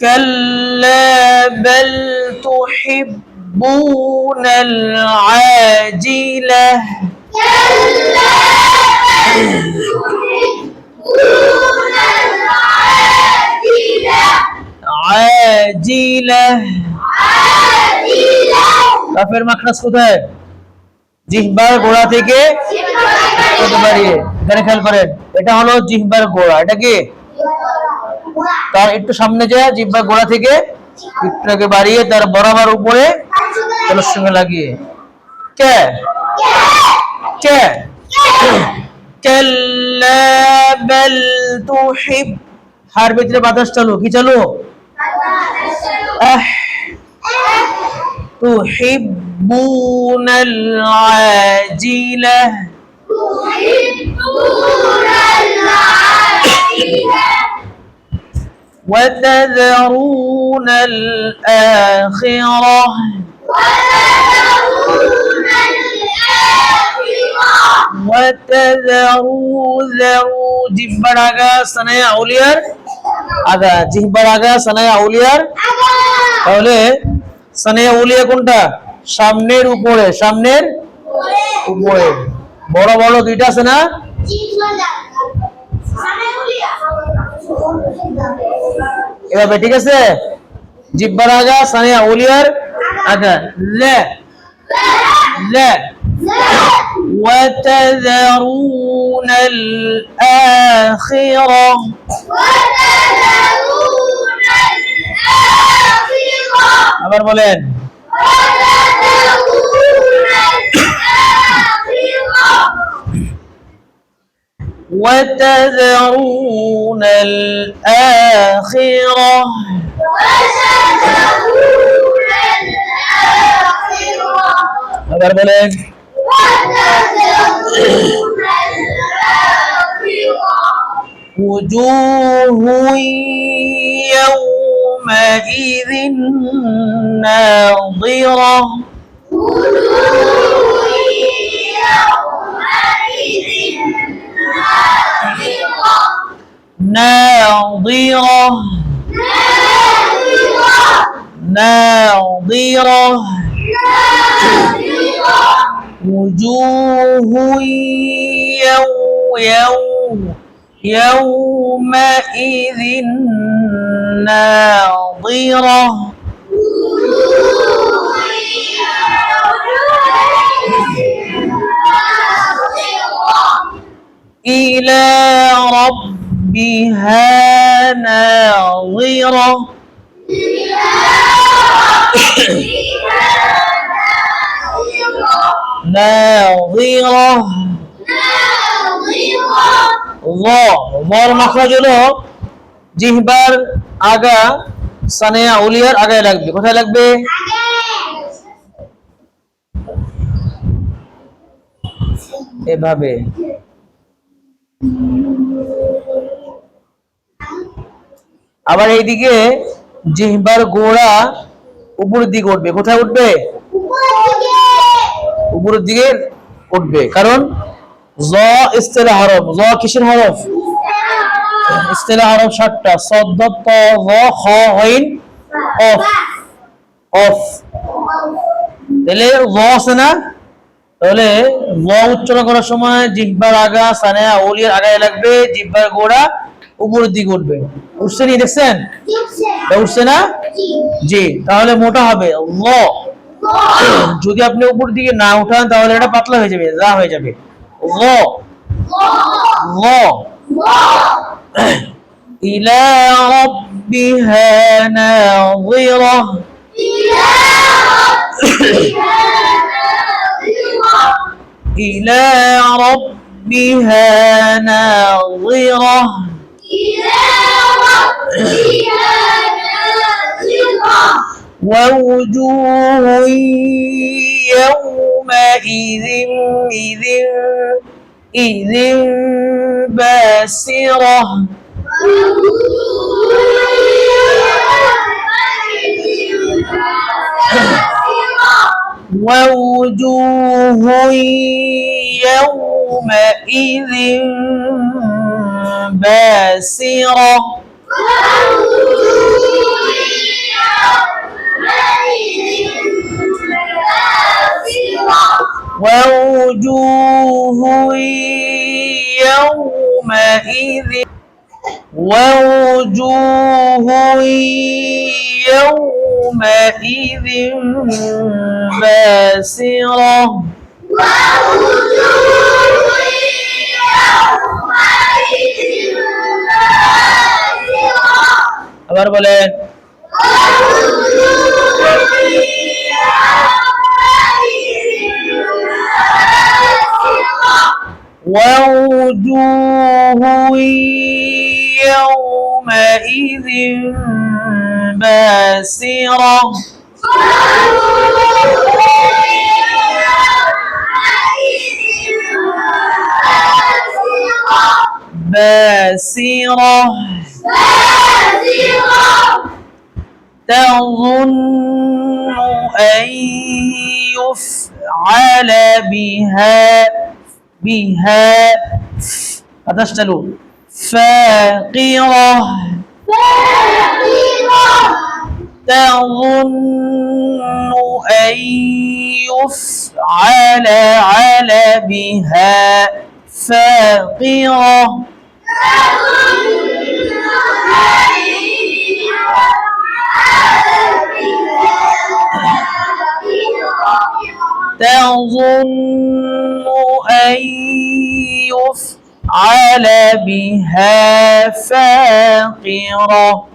كلا بل تحبون العاجلة كلا بل تحبون العاجلة عاجلة عاجلة কাফের মাখরাজ কোথায় জিহ্বার গোড়া থেকে কত বাড়িয়ে এখানে খেয়াল করেন এটা হলো জিহ্বার গোড়া এটা কি তার একটু সামনে যায় জিহ্বার গোড়া থেকে একটুকে বাড়িয়ে তার বরাবর উপরে তার সঙ্গে লাগিয়ে কে কে কাল্লা বাল তুহিব হার ভিতরে বাতাস চালু কি চালু আহ تحبون العاجلة تحبون العاجلة وتذرون الآخرة وتذرون الآخرة وتذروا ذرو জিহ্বার আগা সানায়া আউলিয়ার আগা জিহ্বার আগা সানায়া আউলিয়ার তাহলে সানায়া আউলিয়া কোনটা সামনের উপরে সামনের উপরে বড় বড় দুইটা আছে না এভাবে ঠিক আছে জিহ্বার আগা সানায়া আউলিয়ার আগা লা لا وتذرون الآخرة وتذرون الآخرة আবার বলেন وتذرون وتذرون الآخرة الآخرة وتذرون الآخرة আবার বলেন وتذرون الآخرة وجوه يومئذ ناظرة وجوه يومئذ ناظرة ناظرة ناظرة ناظرة وجوه يومئذ ناظرة إلى ربها ناظرة ناظرة ظর মাখরাজ হলো জিহ্বার আগা সানায়া আউলিয়ার আগায় লাগবে কোথায় লাগবে এভাবে আবার এইদিকে জিহ্বার গোড়া উপরের দিকে উঠবে কোথায় উঠবে উপরের দিকে উঠবে কারণ জ ইস্তিলাহ হরফ জ কিসের হরফ ইস্তিলাহ হরফ 7টা সাদ ত য খ আইন কফ অফ তাহলে জ আছে না তাহলে জ উচ্চারণ করার সময় জিহ্বার আগা সানায়া আউলিয়ার আগায় লাগবে জিহ্বার গোড়া উপরের দিকে উঠবে উঠছে নি দেখছেন উঠছে না জি তাহলে মোটা হবে ল যদি আপনি উপর দিকে না উঠান তাহলে এটা পাতলা হয়ে যাবে যা হয়ে যাবে ল ল إلى ربها ناظرة إلى ربها ناظرة ووجوه يومئذ باسرة ووجوه يومئذ باسرة ووجوه يومئذ ووجوه يومئذ باسرة আবার বলেন ووجوه يومئذ باسرة باسرة تظن أن يفعل بها هتشتلوا فاقرة تظن أن يفعل بها فاقرة تظن أن يفعل بها فاقرة